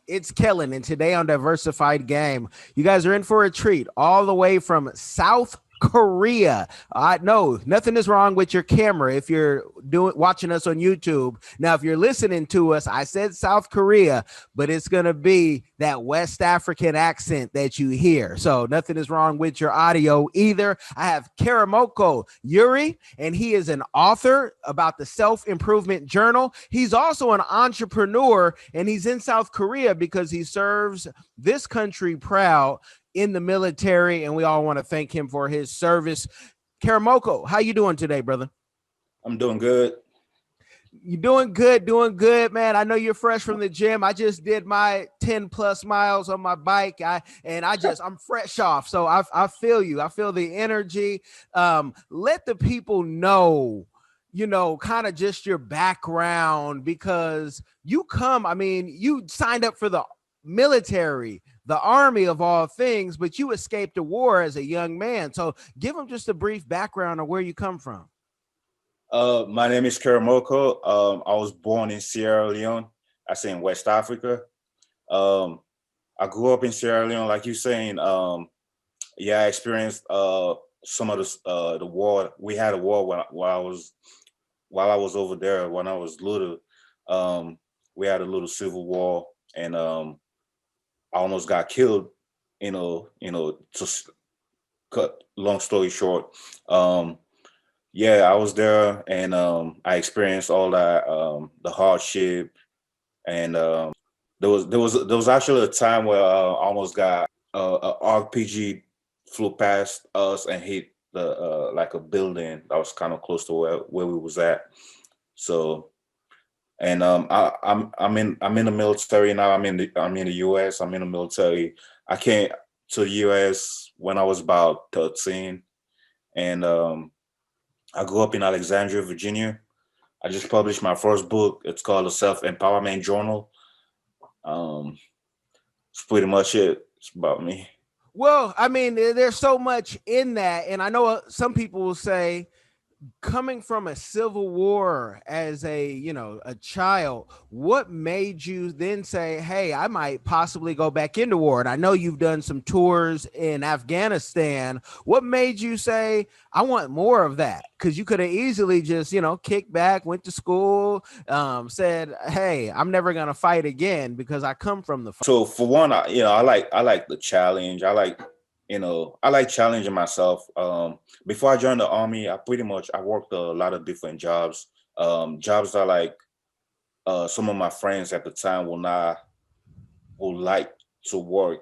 It's Kellen, and today on Diversified Game, you guys are in for a treat all the way from South Korea. No, nothing is wrong with your camera if you're watching us on YouTube. Now, if you're listening to us, I said South Korea, but it's going to be that West African accent that you hear. So nothing is wrong with your audio either. I have Karamokoh Wurie, and he is an author about the Self-Improvement Journal. He's also an entrepreneur, and he's in South Korea because he serves this country proud in the military, and we all want to thank him for his service. Karamokoh, how you doing today, brother? I'm doing good. You doing good, man. I know you're fresh from the gym. I just did my 10 plus miles on my bike. I'm fresh off. So I feel you. I feel the energy. Let the people know, kind of just your background, because you signed up for the military, the army of all things, but you escaped a war as a young man. So give them just a brief background of where you come from. My name is Karamokoh. I was born in Sierra Leone. I say in West Africa. I grew up in Sierra Leone, like you're saying. I experienced some of the war. We had a war while I was over there when I was little. We had a little civil war, and I almost got killed. Just cut long story short. I was there, and I experienced all that, the hardship, and there was actually a time where I almost got a RPG flew past us and hit the like a building that was kind of close to where we was at. So, and I'm in the military now. I'm in the U.S. I'm in the military. I came to the U.S. when I was about 13, and I grew up in Alexandria, Virginia. I just published my first book. It's called the Self-Empowerment Journal. It's pretty much it. It's about me. Well, there's so much in that, and I know some people will say, coming from a civil war as a child, what made you then say, hey, I might possibly go back into war? And I know you've done some tours in Afghanistan. What made you say, I want more of that? Because you could have easily just, kicked back, went to school, said, hey, I'm never going to fight again because I come from the fight. So for one, I like the challenge. I like challenging myself. Before I joined the army, I worked a lot of different jobs. Jobs that some of my friends at the time will like to work.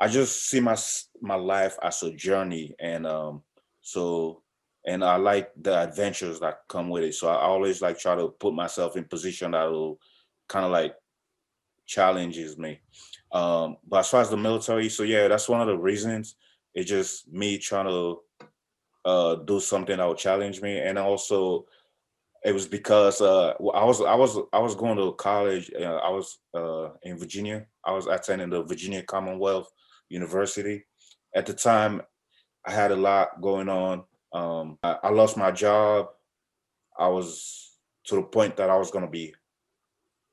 I just see my life as a journey, and and I like the adventures that come with it. So I always try to put myself in position that will kind of challenges me. But as far as the military, so yeah, that's one of the reasons. It's just me trying to do something that would challenge me, and also it was because I was going to college. I was in Virginia. I was attending the Virginia Commonwealth University. At the time, I had a lot going on. I lost my job. I was to the point that I was going to be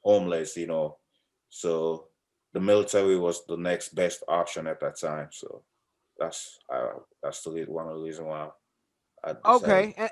homeless, So the military was the next best option at that time. So that's one of the reasons why I decided. Okay.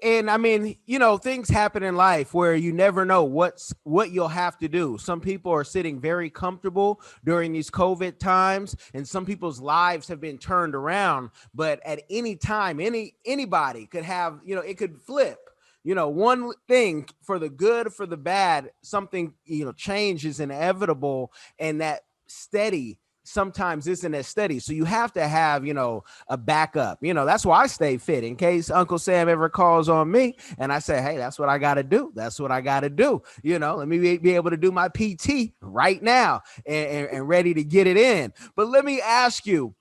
And things happen in life where you never know what you'll have to do. Some people are sitting very comfortable during these COVID times, and some people's lives have been turned around. But at any time, anybody could have, it could flip. One thing, for the good, for the bad, something, change is inevitable, and that steady sometimes isn't as steady. So you have to have, a backup. That's why I stay fit in case Uncle Sam ever calls on me and I say, hey, that's what I got to do. That's what I got to do. Let me be able to do my PT right now and ready to get it in. But let me ask you,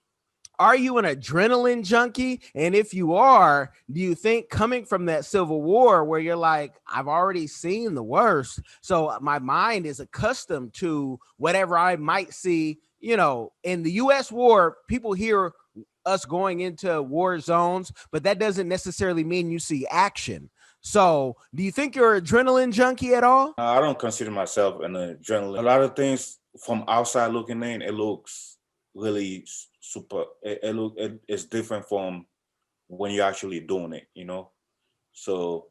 are you an adrenaline junkie? And if you are, do you think coming from that Civil War where you're like, I've already seen the worst, so my mind is accustomed to whatever I might see, in the U.S. war, people hear us going into war zones, but that doesn't necessarily mean you see action. So, do you think you're an adrenaline junkie at all? I don't consider myself an adrenaline. A lot of things from outside looking in, it looks really super. It's different from when you're actually doing it, you know. So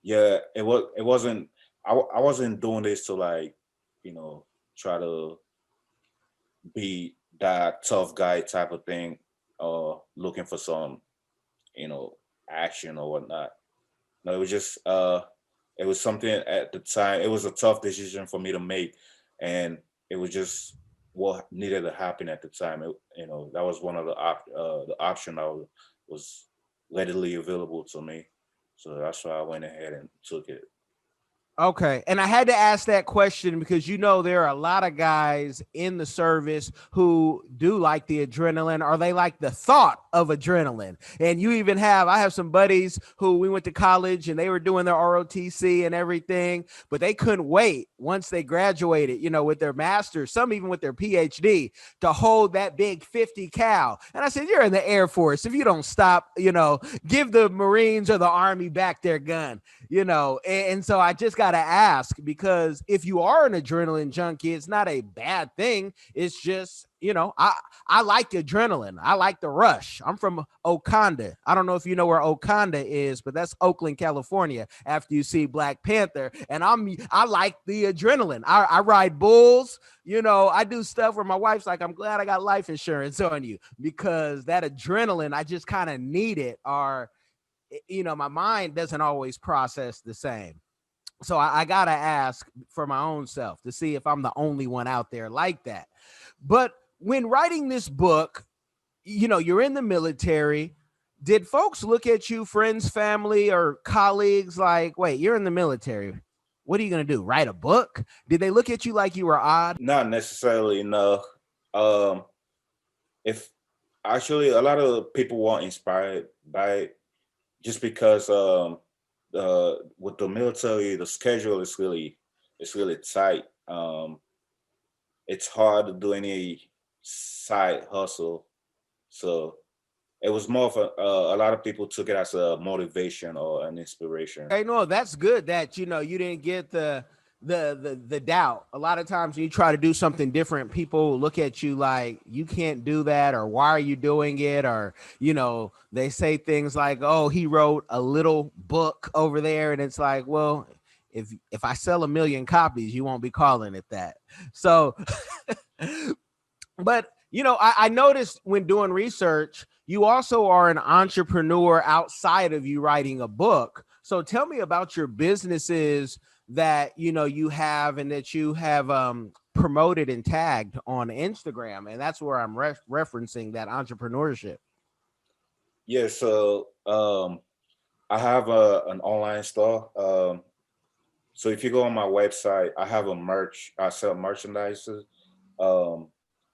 yeah, it wasn't. I wasn't doing this to like, you know, try to be that tough guy type of thing, or looking for some, you know, action or whatnot. No, it was just it was something at the time. It was a tough decision for me to make, and it was just what needed to happen at the time. You know, that was one of the option that was readily available to me. So that's why I went ahead and took it. Okay. And I had to ask that question because there are a lot of guys in the service who do like the adrenaline, or they like the thought of adrenaline. And I have some buddies who we went to college and they were doing their ROTC and everything, but they couldn't wait once they graduated, with their master's, some even with their PhD, to hold that big 50 cal. And I said, you're in the Air Force. If you don't stop, give the Marines or the Army back their gun. And so I just got to ask, because if you are an adrenaline junkie, it's not a bad thing. It's just, I like adrenaline. I like the rush. I'm from Oconda. I don't know if you know where Oconda is, but that's Oakland, California, after you see Black Panther. And I like the adrenaline. I ride bulls. I do stuff where my wife's like, I'm glad I got life insurance on you, because that adrenaline, I just kind of need it, or my mind doesn't always process the same. So I got to ask for my own self to see if I'm the only one out there like that. But when writing this book, you're in the military. Did folks look at you, friends, family, or colleagues, like, wait, you're in the military, what are you going to do? Write a book? Did they look at you like you were odd? Not necessarily, no. Um, if actually a lot of people weren't inspired by it, just because with the military, the schedule is really tight. It's hard to do any side hustle, so it was more of a lot of people took it as a motivation or an inspiration. Hey, no, that's good that you didn't get the doubt. A lot of times when you try to do something different, people look at you like you can't do that, or why are you doing it, or they say things like, oh, he wrote a little book over there, and it's like, well, if I sell 1 million copies, you won't be calling it that. So but I noticed when doing research, you also are an entrepreneur outside of you writing a book. So tell me about your businesses that you have, and that you have promoted and tagged on Instagram, and that's where I'm referencing that entrepreneurship. Yeah, so I have an online store. So if you go on my website, I have a merch. I sell merchandise. Um,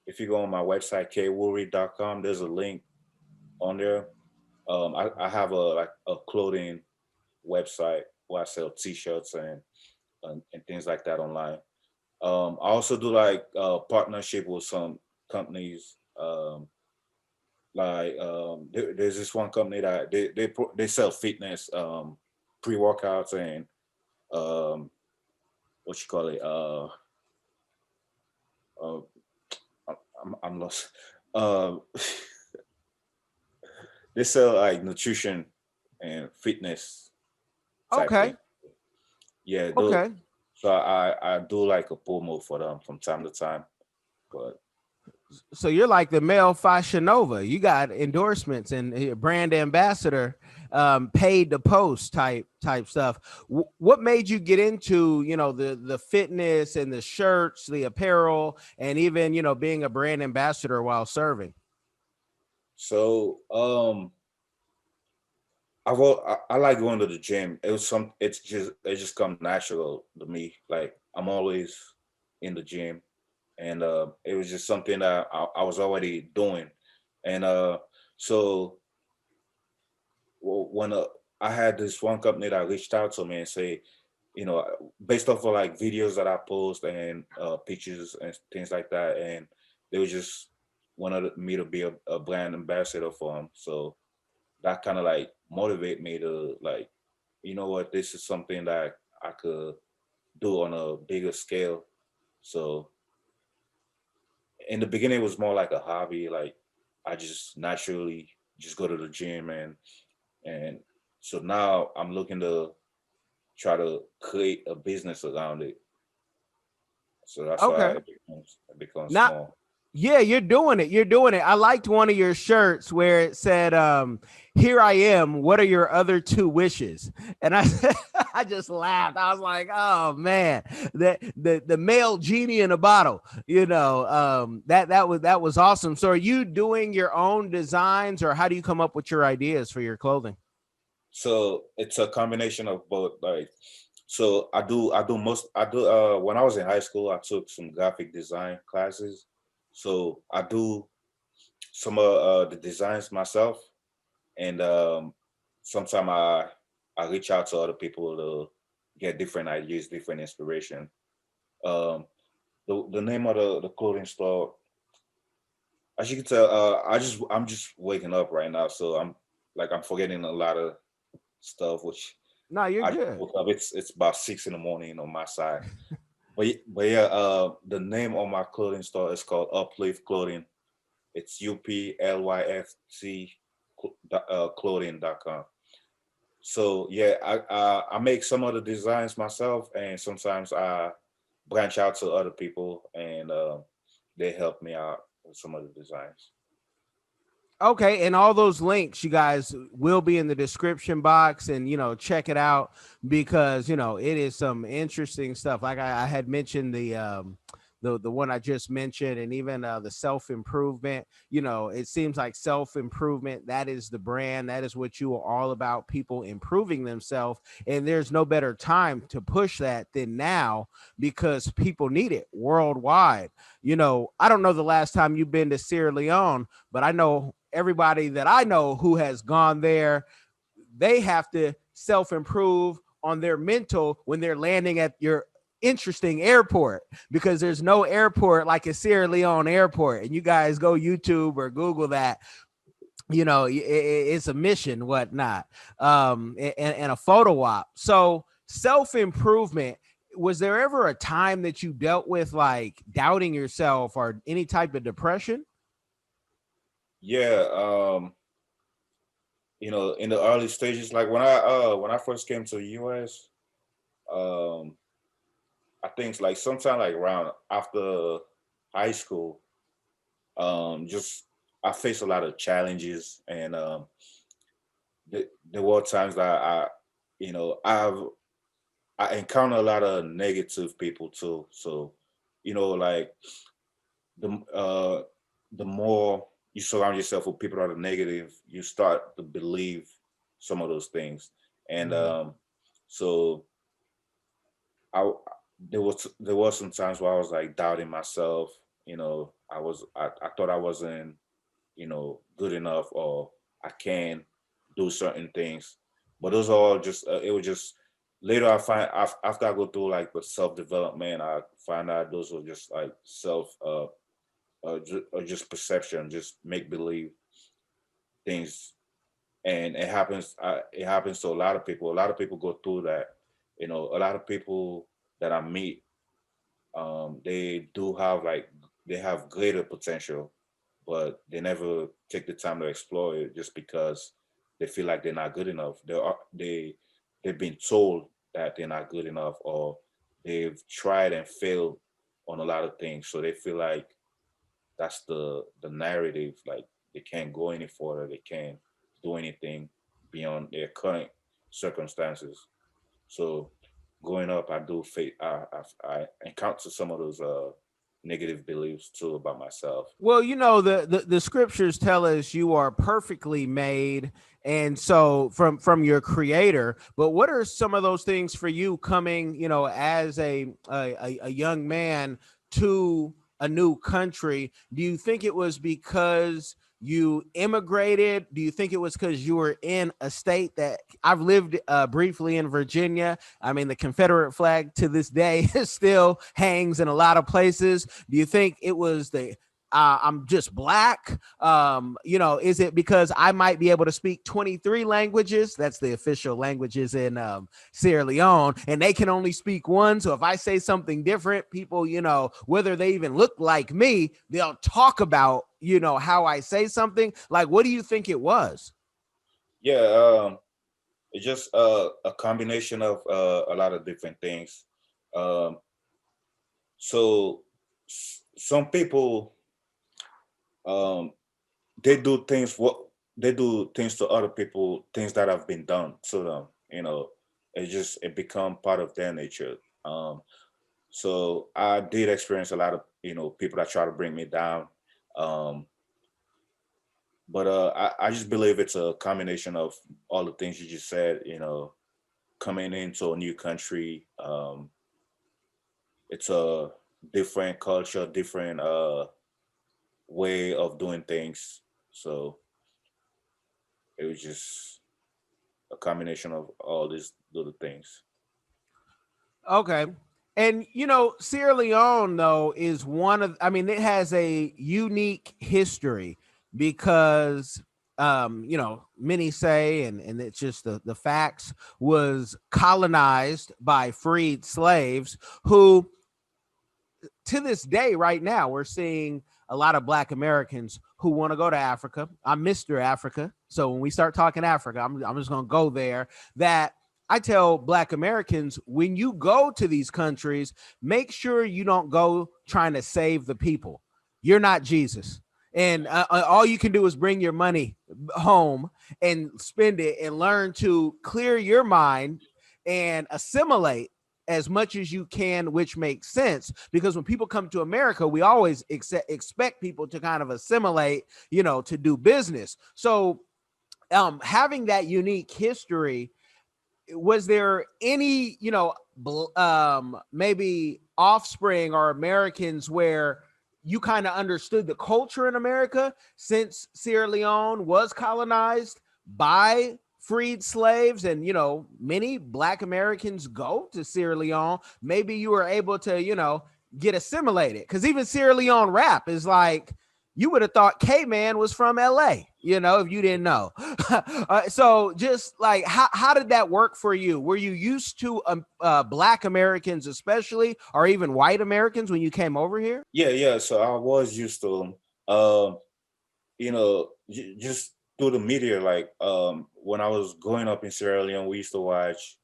if you go on my website, kwurie.com, there's a link on there. I have a clothing website where I sell T-shirts and things like that online. I also do like partnership with some companies. There's this one company that they sell fitness pre-workouts and um, what you call it. Uh, I'm lost. Uh, they sell like nutrition and fitness type Okay. thing. Yeah, Okay. so I do like a promo for them from time to time, but So you're like the male Fashion Nova. You got endorsements and brand ambassador, paid to post type stuff. What made you get into the fitness and the shirts, the apparel, and even being a brand ambassador while serving? so I like going to the gym. It just come natural to me. Like I'm always in the gym, and it was just something that I was already doing, and so when I had this one company that reached out to me and say, based off of like videos that I post and pictures and things like that, and they was just wanted me to be a brand ambassador for them. So that kind of like motivate me to like you know what, this is something that I could do on a bigger scale. So in the beginning, it was more like a hobby. Like I just naturally just go to the gym, and so now I'm looking to try to create a business around it. So that's why Okay. it becomes Not small. Yeah, you're doing it. You're doing it. I liked one of your shirts where it said, "Here I am. What are your other two wishes?" And I, I just laughed. I was like, "Oh man, the male genie in a bottle." That was awesome. So, are you doing your own designs, or how do you come up with your ideas for your clothing? So it's a combination of both. Like, so I do when I was in high school, I took some graphic design classes. So I do some of the designs myself, and sometimes I reach out to other people to get different ideas, different inspiration. Um, the name of the clothing store, as you can tell, I'm just waking up right now, so I'm forgetting a lot of stuff, which No, you're I just good. woke up. It's about 6 in the morning on my side. But yeah, the name of my clothing store is called Uplift Clothing. It's UPLYFT clothing.com. So yeah, I make some of the designs myself, and sometimes I branch out to other people, and they help me out with some of the designs. Okay, and all those links, you guys, will be in the description box, and check it out because it is some interesting stuff. Like I had mentioned the one I just mentioned, and even the self improvement. It seems like self improvement, that is the brand, that is what you are all about. People improving themselves, and there's no better time to push that than now because people need it worldwide. I don't know the last time you've been to Sierra Leone, but I know everybody that I know who has gone there, they have to self improve on their mental when they're landing at your interesting airport because there's no airport like a Sierra Leone airport. And you guys go YouTube or Google that. It's a mission, whatnot, and a photo op. So self improvement. Was there ever a time that you dealt with like doubting yourself or any type of depression? Yeah, in the early stages, like when I first came to the US, um, I think like sometime like around after high school, just I faced a lot of challenges, and there were times that you know, I've I encounter a lot of negative people too. So, like the the more you surround yourself with people that are negative, you start to believe some of those things. And Mhm. so I there was some times where I was like doubting myself. I thought I wasn't good enough, or I can do certain things. But those are all just it was just later I find after I go through like the self development, I find out those were just like self or just perception, just make believe things, and it happens to a lot of people. A lot of people go through that. A lot of people that I meet, they do have like they have greater potential, but they never take the time to explore it just because they feel like they're not good enough. They've been told that they're not good enough, or they've tried and failed on a lot of things, so they feel like that's the narrative. Like they can't go any further. They can't do anything beyond their current circumstances. So growing up, I do face I encounter some of those negative beliefs too about myself. Well, the scriptures tell us you are perfectly made, and so from your creator. But what are some of those things for you coming, as a young man to a new country? Do you think it was because you immigrated? Do you think it was because you were in a state that I've lived briefly in Virginia? I mean, the Confederate flag to this day still hangs in a lot of places. Do you think it was the I'm just black? Is it because I might be able to speak 23 languages? That's the official languages in Sierra Leone, and they can only speak one. So if I say something different, people, whether they even look like me, they'll talk about, how I say something. Like, what do you think it was? Yeah, it's just a combination of a lot of different things. Um, so some people, um, they do things what they do things to other people, things that have been done to them. It become part of their nature. So I did experience a lot of people that try to bring me down. Um, but I just believe it's a combination of all the things you just said. Coming into a new country, it's a different culture, different way of doing things. So it was just a combination of all these little things. Okay. And Sierra Leone though is it has a unique history because many say, and it's just the facts, was colonized by freed slaves who, to this day, right now, we're seeing a lot of Black Americans who want to go to Africa. I'm Mr. Africa. So when we start talking Africa, I'm just going to go there. That I tell Black Americans, when you go to these countries, make sure you don't go trying to save the people. You're not Jesus. And all you can do is bring your money home and spend it and learn to clear your mind and assimilate as much as you can, which makes sense, because when people come to America, we always expect people to kind of assimilate, to do business. So having that unique history, was there any, maybe offspring or Americans where you kind of understood the culture in America, since Sierra Leone was colonized by freed slaves, and many Black Americans go to Sierra Leone? Maybe you were able to get assimilated, because even Sierra Leone rap is like, you would have thought K-Man was from LA, if you didn't know. So just like, how did that work for you? Were you used to Black Americans especially, or even white Americans when you came over here? Yeah. So I was used to them. Um, just through the media. Like when I was growing up in Sierra Leone, we used to watch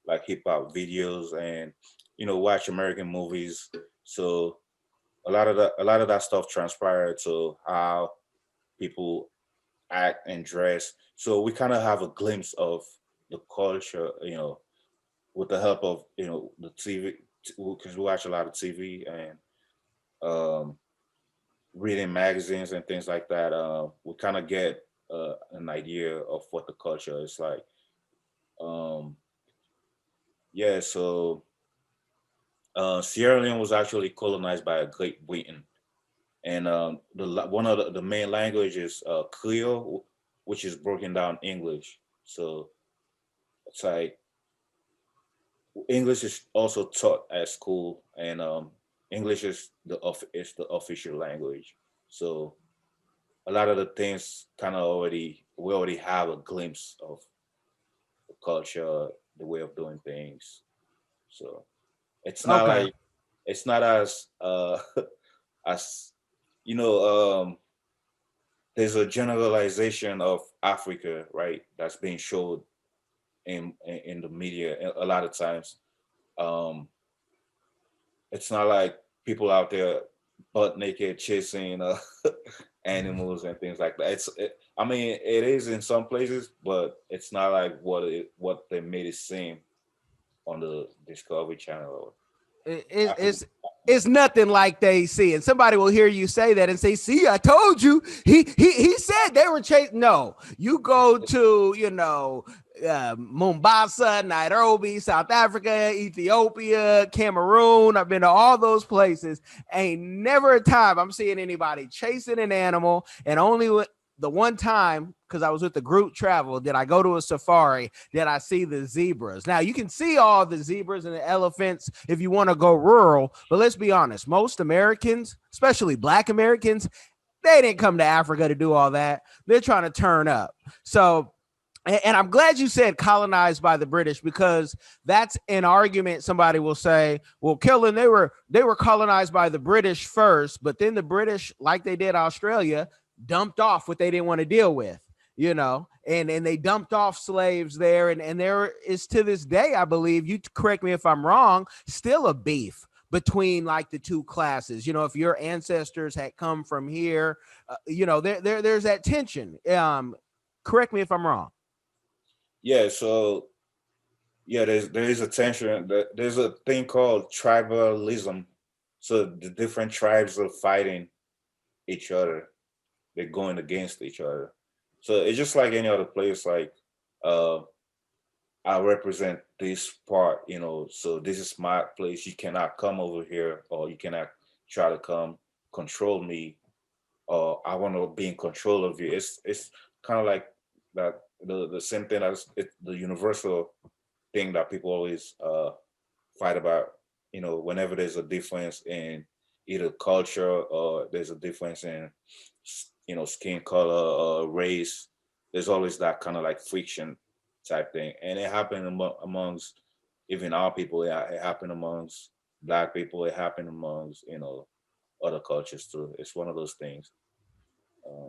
like hip hop videos and watch American movies. So a lot of that stuff transpired to how people act and dress. So we kind of have a glimpse of the culture, with the help of the TV, because we watch a lot of TV and um, reading magazines and things like that. We kind of get an idea of what the culture is like. Um, yeah, so Sierra Leone was actually colonized by a Great Britain, and one of the main languages Creole, which is broken down English. So it's like English is also taught at school, and English is the official language. So a lot of the things kind of we already have a glimpse of the culture, the way of doing things. So it's not Okay. like it's not as as you know there's a generalization of Africa, right? That's being showed in the media a lot of times. Um, it's not like people out there butt naked chasing animals and things like that. I mean, it is in some places, but it's not like what they made it seem on the Discovery Channel or It, African. it's nothing like they see, and somebody will hear you say that and say, "See, I told you." He said they were chasing. No, you go to Mombasa, Nairobi, South Africa, Ethiopia, Cameroon. I've been to all those places. Ain't never a time I'm seeing anybody chasing an animal, and only the one time, because I was with the group travel, did I go to a safari, did I see the zebras. Now you can see all the zebras and the elephants if you want to go rural, but let's be honest, most Americans, especially Black Americans, they didn't come to Africa to do all that. They're trying to turn up. So, and I'm glad you said colonized by the British, because that's an argument. Somebody will say, well, Kellen, they were colonized by the British first, but then the British, like they did Australia, dumped off what they didn't want to deal with, and they dumped off slaves there. And there is, to this day, I believe, you correct me if I'm wrong, still a beef between like the two classes. If your ancestors had come from here, there's that tension. Correct me if I'm wrong. Yeah, so yeah, there is a tension. There's a thing called tribalism. So the different tribes are fighting each other. They're going against each other. So it's just like any other place. Like, uh, I represent this part, so this is my place. You cannot come over here, or you cannot try to come control me, or I want to be in control of you. It's kind of like that, the same thing as the universal thing that people always fight about. Whenever there's a difference in either culture, or there's a difference in skin color or race, there's always that kind of like friction type thing. And it happened amongst even our people. It happened amongst Black people. It happened amongst other cultures too. It's one of those things.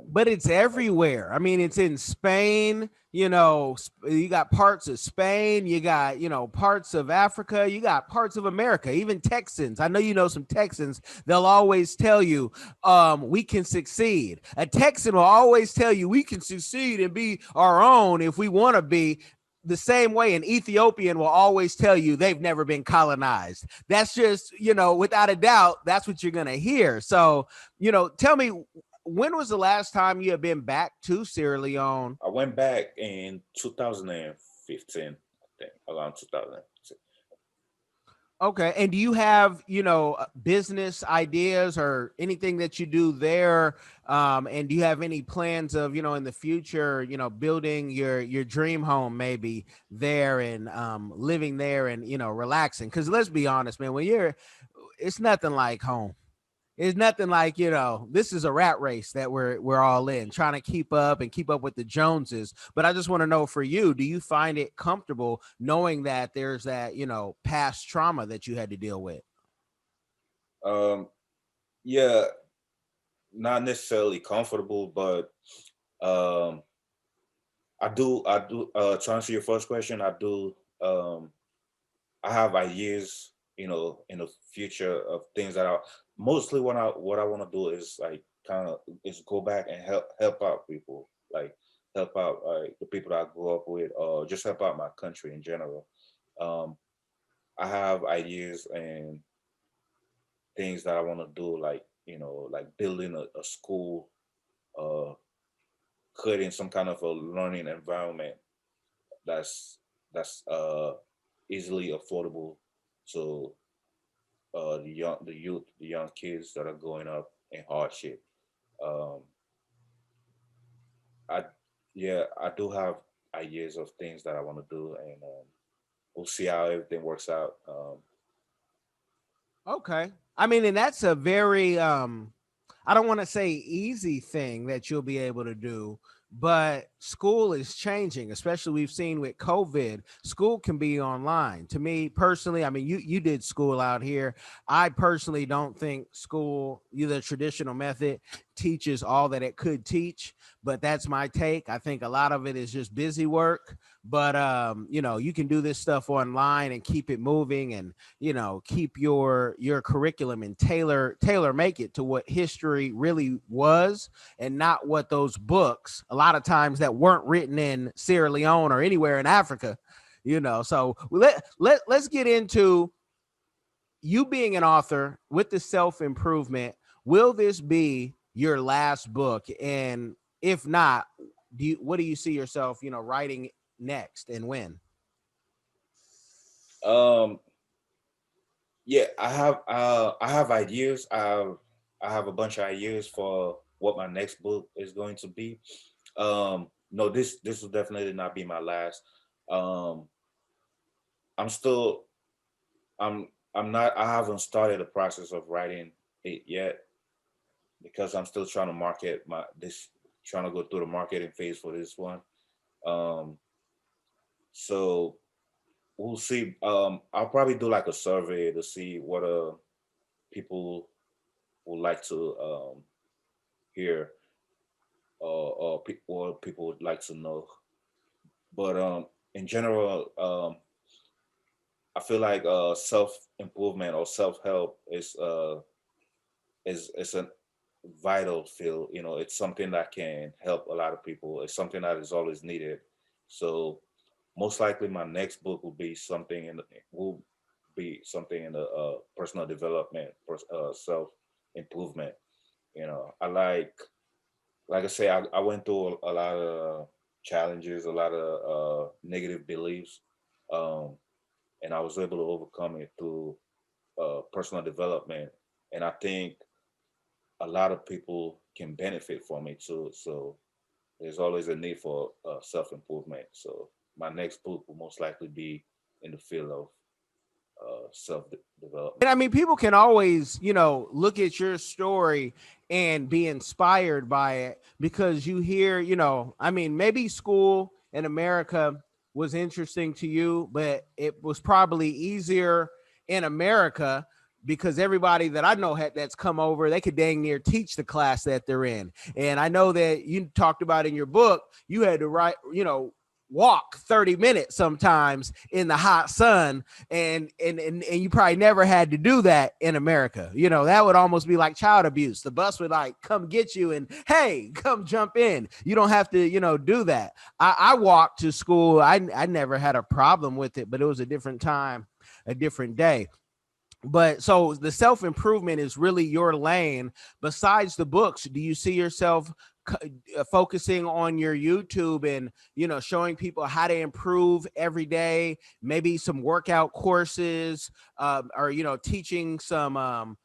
But it's everywhere. I mean, it's in Spain, you got parts of Spain, you got, parts of Africa, you got parts of America, even Texans. I know some Texans, they'll always tell you, we can succeed. A Texan will always tell you we can succeed and be our own if we want to be. The same way an Ethiopian will always tell you they've never been colonized. That's just, without a doubt, that's what you're going to hear. So, tell me, when was the last time you have been back to Sierra Leone? I went back in 2015, I think, around 2015. Okay. And do you have, business ideas or anything that you do there? And do you have any plans of, in the future, building your dream home maybe there, and living there and, relaxing? Because let's be honest, man, it's nothing like home. It's nothing like, this is a rat race that we're all in, trying to keep up with the Joneses. But I just want to know, for you, do you find it comfortable knowing that there's that, past trauma that you had to deal with? Yeah, not necessarily comfortable, but um, I do. To answer your first question, I do. I have ideas, in the future of things that I mostly what I want to do is like kind of is go back and help out people, like help out the people that I grew up with, or just help out my country in general. Um, I have ideas and things that I want to do, like like building a school, uh, creating some kind of a learning environment that's that's easily affordable to the young kids that are growing up in hardship. Um, I yeah, I do have ideas of things that I want to do, and we'll see how everything works out. Okay. I mean, and that's a very I don't want to say easy thing that you'll be able to do, but school is changing, especially we've seen with COVID. School can be online. To me personally, I mean, you did school out here. I personally don't think school, the traditional method, teaches all that it could teach, but that's my take. I think a lot of it is just busy work, but you can do this stuff online and keep it moving, and keep your curriculum and tailor make it to what history really was, and not what those books a lot of times that weren't written in Sierra Leone or anywhere in Africa. So let's get into you being an author with the self-improvement. Will this be your last book? And if not, what do you see yourself writing next, and when? Um, yeah, I have ideas. I have a bunch of ideas for what my next book is going to be. No, this will definitely not be my last. Um, I'm still I'm not I haven't started the process of writing it yet because I'm still trying to market my this trying to go through the marketing phase for this one. Um, so we'll see. I'll probably do like a survey to see what people would like to hear or what people would like to know. But in general, I feel like self improvement or self help is a vital field. You know, it's something that can help a lot of people. It's something that is always needed. So most likely, my next book will be something in the personal development, self improvement. You know, like I say, I went through a lot of challenges, a lot of negative beliefs, um, and I was able to overcome it through personal development. And I think a lot of people can benefit from it too. So there's always a need for self improvement. So my next book will most likely be in the field of self And development. I mean, people can always, look at your story and be inspired by it because you hear, I mean, maybe school in America was interesting to you, but it was probably easier in America because everybody that I know that's come over, they could dang near teach the class that they're in. And I know that you talked about in your book, you had to write, walk 30 minutes sometimes in the hot sun and you probably never had to do that in America. That would almost be like child abuse. The bus would like come get you and hey, come jump in. You don't have to, do that. I walked to school. I never had a problem with it, but it was a different time, a different day. But so the self improvement is really your lane. Besides the books, do you see yourself focusing on your YouTube and showing people how to improve every day? Maybe some workout courses, or teaching some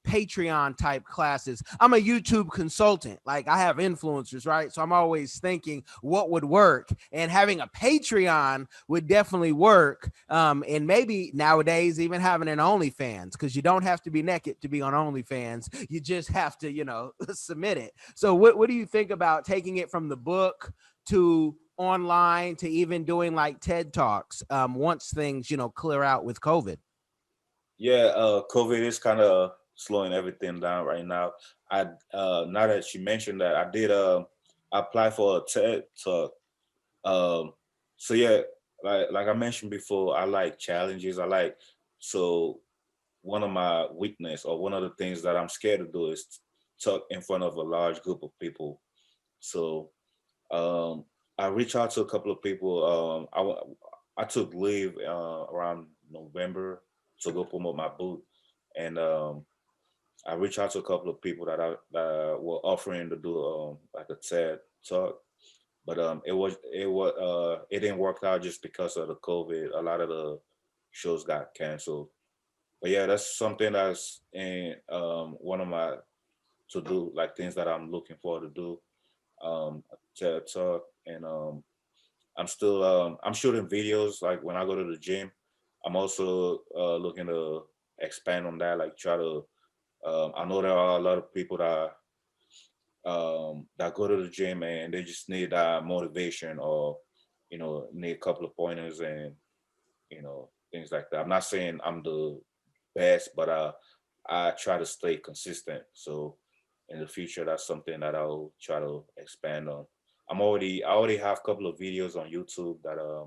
Patreon type classes. I'm a YouTube consultant. Like I have influencers, right? So I'm always thinking what would work, and having a Patreon would definitely work. And maybe nowadays even having an OnlyFans, because you don't have to be naked to be on OnlyFans. You just have to, submit it. So what do you think about taking it from the book to online to even doing like TED Talks once things, clear out with COVID? Yeah, COVID is kind of slowing everything down right now. I Now that you mentioned that, I did apply for a TED Talk. Um, so yeah, like I mentioned before, I like challenges. So one of my weakness or one of the things that I'm scared to do is talk in front of a large group of people. So um, I reached out to a couple of people. I took leave around November to go promote my book, and I reached out to a couple of people that were offering to do like a TED talk, but it didn't work out just because of the COVID. A lot of the shows got canceled. But yeah, that's something that's in one of my to do, like things that I'm looking forward to do. TED talk, and I'm shooting videos like when I go to the gym. I'm also looking to expand on that, like try to. I know there are a lot of people that go to the gym and they just need that motivation, or need a couple of pointers and things like that. I'm not saying I'm the best, but I try to stay consistent. So in the future, that's something that I'll try to expand on. I already have a couple of videos on YouTube that uh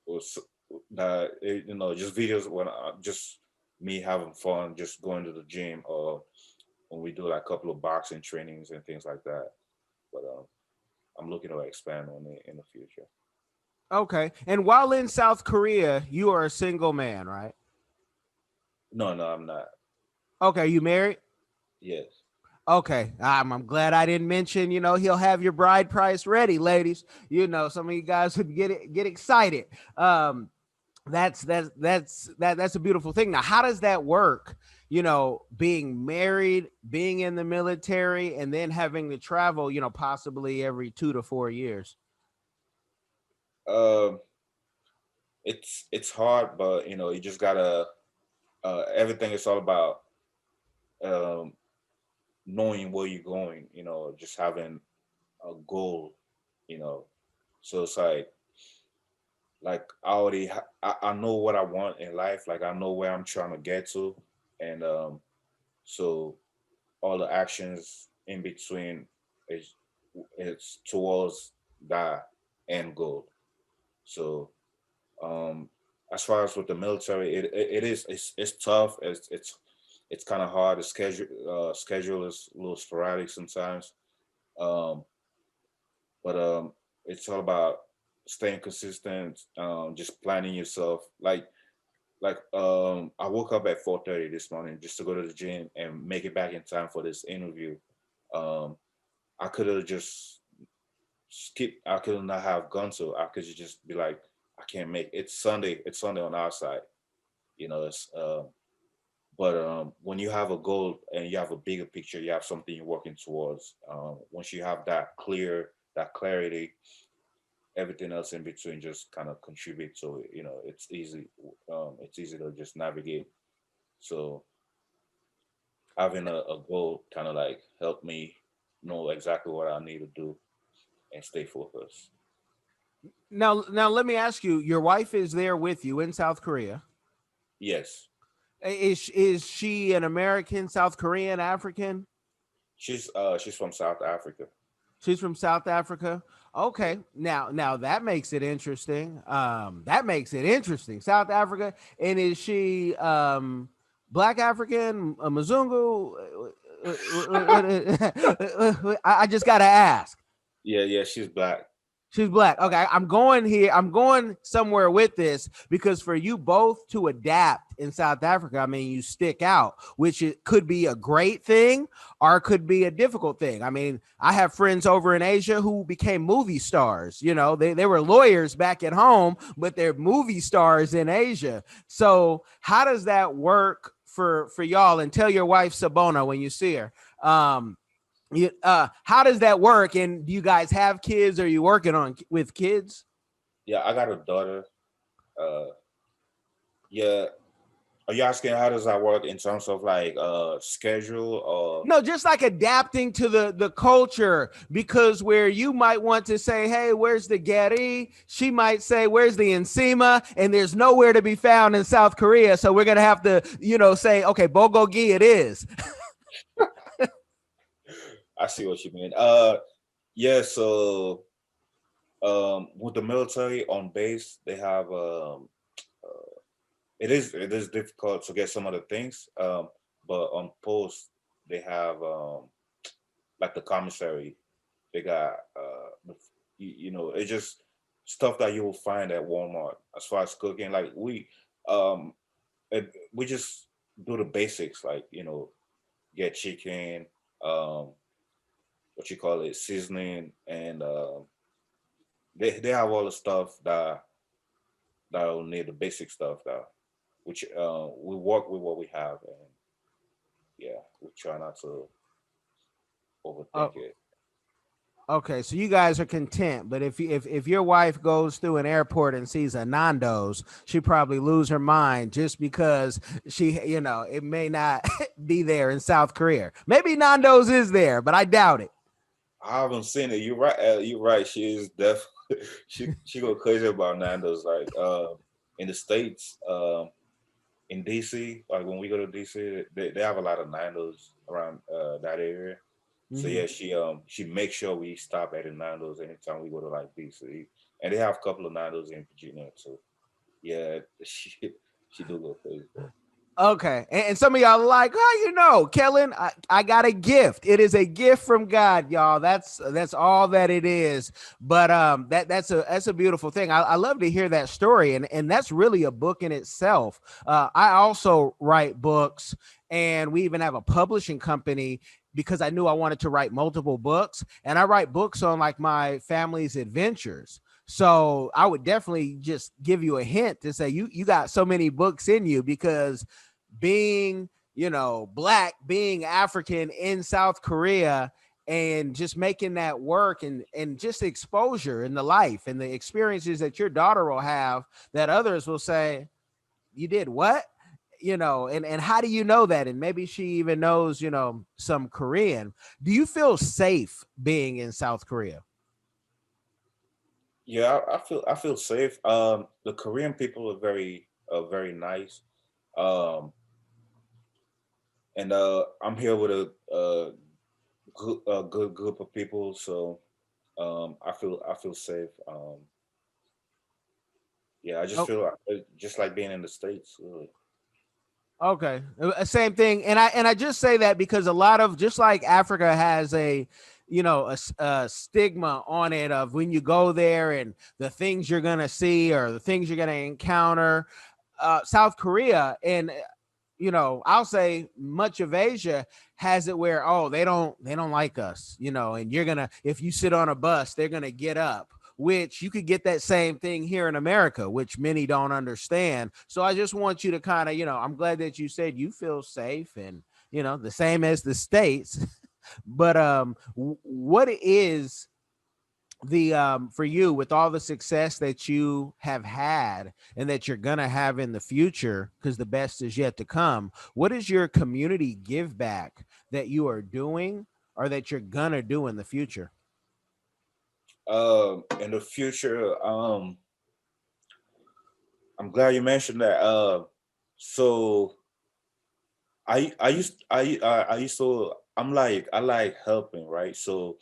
was just videos when just me having fun, just going to the gym, or when we do like a couple of boxing trainings and things like that. But I'm looking to expand on it in the future. Okay. And while in South Korea, you are a single man, right? No, no, I'm not. Okay. You married? Yes. Okay, I'm glad I didn't mention. He'll have your bride price ready, ladies. Some of you guys would get excited. That's a beautiful thing. Now, how does that work? being married, being in the military, and then having to travel, possibly every 2 to 4 years? Um, it's hard, but you just gotta. Everything is all about um, knowing where you're going. Just having a goal. You know, so it's like I know what I want in life. Like I know where I'm trying to get to, and so all the actions in between is it's towards that end goal. So um, as far as with the military, it is it's tough. It's kind of hard. The schedule is a little sporadic sometimes, um, but it's all about staying consistent. Just planning yourself. I woke up at 4:30 this morning just to go to the gym and make it back in time for this interview. Um, I could have just skipped. I could not have gone to. I could just be like, I can't make it. It's Sunday. It's Sunday on our side. It's but when you have a goal and you have a bigger picture, you have something you're working towards. Once you have that clarity, everything else in between just kind of contribute to it. It's easy. It's easy to just navigate. So having a goal kind of like helped me know exactly what I need to do and stay focused. Now, let me ask you. Your wife is there with you in South Korea. Yes, Is she an American, South Korean, African? she's from South Africa. She's from South Africa. Okay. Now that makes it interesting. That makes it interesting. South Africa. And is she Black African, Mzungu? I just gotta ask. Yeah, she's black. She's black. Okay, I'm going here. I'm going somewhere with this because for you both to adapt in South Africa, I mean, you stick out, which it could be a great thing or it could be a difficult thing. I mean, I have friends over in Asia who became movie stars. They were lawyers back at home, but they're movie stars in Asia. So how does that work for y'all? And tell your wife Sabona when you see her. How does that work? And do you guys have kids? Are you working on with kids? Yeah, I got a daughter. Uh, yeah. Are you asking how does that work in terms of like schedule or? No, just like adapting to the culture, because where you might want to say, hey, where's the Geri? She might say, where's the Nsima? And there's nowhere to be found in South Korea. So we're gonna have to, say, okay, Bogogi it is. I see what you mean. Yeah. So with the military on base, they have it is difficult to get some of the things. But on post they have like the commissary. They got it's just stuff that you will find at Walmart as far as cooking. Like um we just do the basics, like get chicken, what you call it, seasoning, and they have all the stuff that'll need the basic stuff that which we work with what we have, and yeah, we try not to overthink Oh, it. okay, so you guys are content, but if your wife goes through an airport and sees a Nando's, she probably lose her mind just because it may not be there in South Korea. Maybe Nando's is there, but I doubt it. I haven't seen it. You're right. You're right. She is definitely she go crazy about Nando's. Like in the States, in DC, like when we go to DC, they have a lot of Nando's around that area. So Mhm. yeah, she makes sure we stop at the Nando's anytime we go to like DC, and they have a couple of Nando's in Virginia too. Yeah, she do go crazy. Okay. And some of y'all are like, how you know, Kellen, I got a gift. It is a gift from God, y'all. That's all that it is. But that's a beautiful thing. I love to hear that story. And that's really a book in itself. I also write books, and we even have a publishing company because I knew I wanted to write multiple books. And I write books on like my family's adventures. So I would definitely just give you a hint to say you got so many books in you because being black, being African in South Korea, and just making that work, and just exposure in the life and the experiences that your daughter will have, that others will say, you did what? And how do you know that? And maybe she even knows, some Korean. Do you feel safe being in South Korea? Yeah, I feel safe. The Korean people are very nice. Um, and I'm here with a good group of people, so I feel safe. Yeah, I just Oh, feel just like being in the States. Really. okay. Same thing. And I just say that because a lot of, just like Africa has a stigma on it of when you go there and the things you're gonna see or the things you're gonna encounter. South Korea and I'll say much of Asia has it where, oh, they don't like us, and you're gonna, if you sit on a bus, they're gonna get up, which you could get that same thing here in America, which many don't understand. So I just want you to kind of, I'm glad that you said you feel safe, and the same as the States. But what is the for you, with all the success that you have had and that you're gonna have in the future, because the best is yet to come, what is your community give back that you are doing or that you're gonna do in the future? In the future, I'm glad you mentioned that. So I used to I like helping, right? So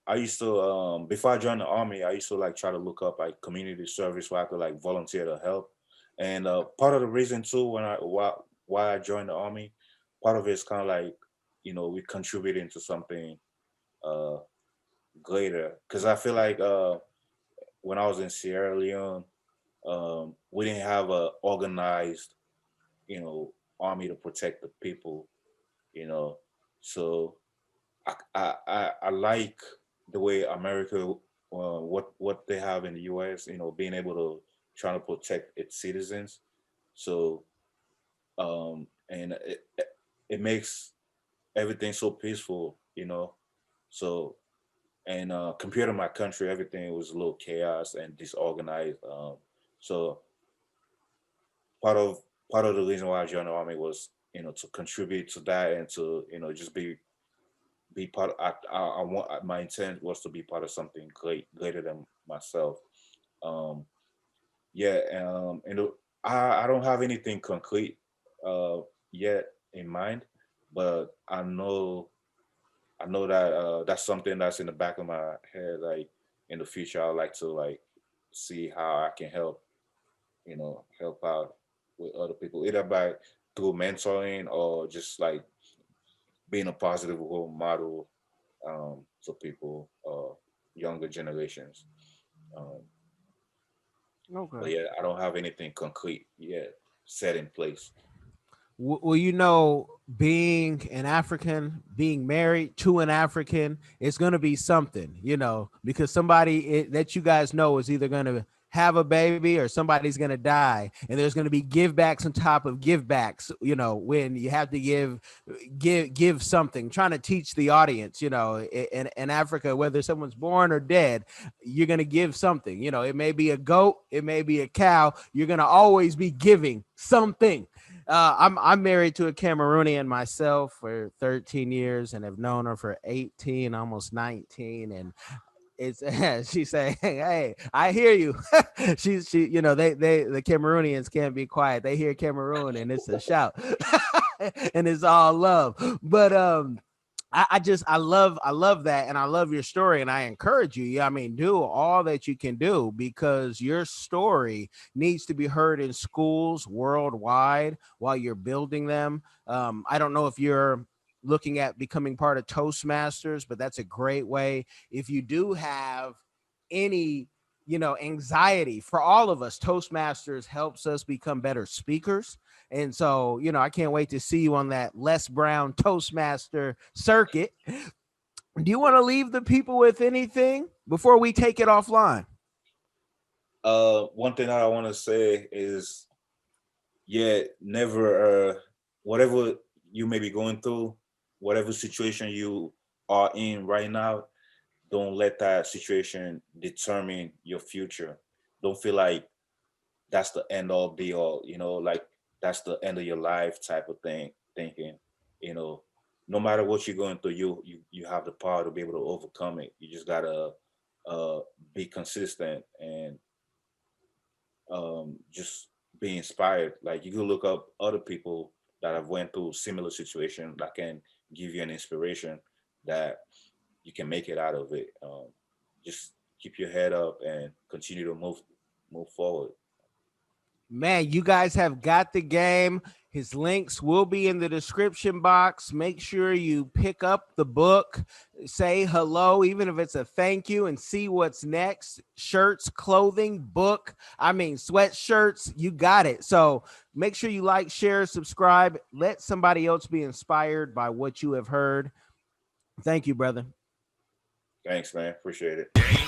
I used to before I joined the army, I used to like try to look up like community service where I could like volunteer to help. And part of the reason too when I why I joined the army, part of it is kind of like we contributing to something uh greater, because I feel like when I was in Sierra Leone, we didn't have a organized army to protect the people, you know. So I like the way America, what they have in the U.S. Being able to try to protect its citizens. So and it makes everything so peaceful, So and compared to my country, everything was a little chaos and disorganized. So part of part of the reason why I joined the army was to contribute to that and to just be part. I want my intent was to be part of something greater than myself. Um, yeah, I don't have anything concrete uh, yet in mind, but I know that that's something that's in the back of my head. Like in the future, I'd like to like see how I can help out with other people, either by through mentoring or just like being a positive role model to people, younger generations. Um, but Okay. yeah, I don't have anything concrete yet set in place. Well, being an African, being married to an African, it's going to be something, because somebody that you guys know is either going to have a baby or somebody's going to die. And there's going to be give backs on top of give backs, when you have to give something, trying to teach the audience, in Africa, whether someone's born or dead, you're going to give something. It may be a goat, it may be a cow. You're going to always be giving something. I'm married to a Cameroonian myself for 13 years and have known her for 18, almost 19. And it's she say, hey, I hear you. She they the Cameroonians can't be quiet. They hear Cameroon and it's a shout. And it's all love. But I love that, and I love your story, and I encourage you. I mean, do all that you can do, because your story needs to be heard in schools worldwide while you're building them. I don't know if you're looking at becoming part of Toastmasters, but that's a great way. If you do have any anxiety, for all of us, Toastmasters helps us become better speakers. And so, I can't wait to see you on that Les Brown Toastmaster circuit. Do you want to leave the people with anything before we take it offline? One thing that I want to say is, yeah, never, whatever you may be going through, whatever situation you are in right now, don't let that situation determine your future. Don't feel like that's the end all be all, like that's the end of your life type of thing, thinking, you know, no matter what you're going through, you have the power to be able to overcome it. You just gotta uh be consistent and just be inspired. Like you can look up other people that have went through similar situation that can give you an inspiration that you can make it out of it. Just keep your head up and continue to move forward. Man, you guys have got the game. His links will be in the description box. Make sure you pick up the book, say hello, even if it's a thank you, and see what's next. Shirts, clothing, book, sweatshirts, you got it. So make sure you like, share, subscribe. Let somebody else be inspired by what you have heard. Thank you, brother. Thanks, man. Appreciate it.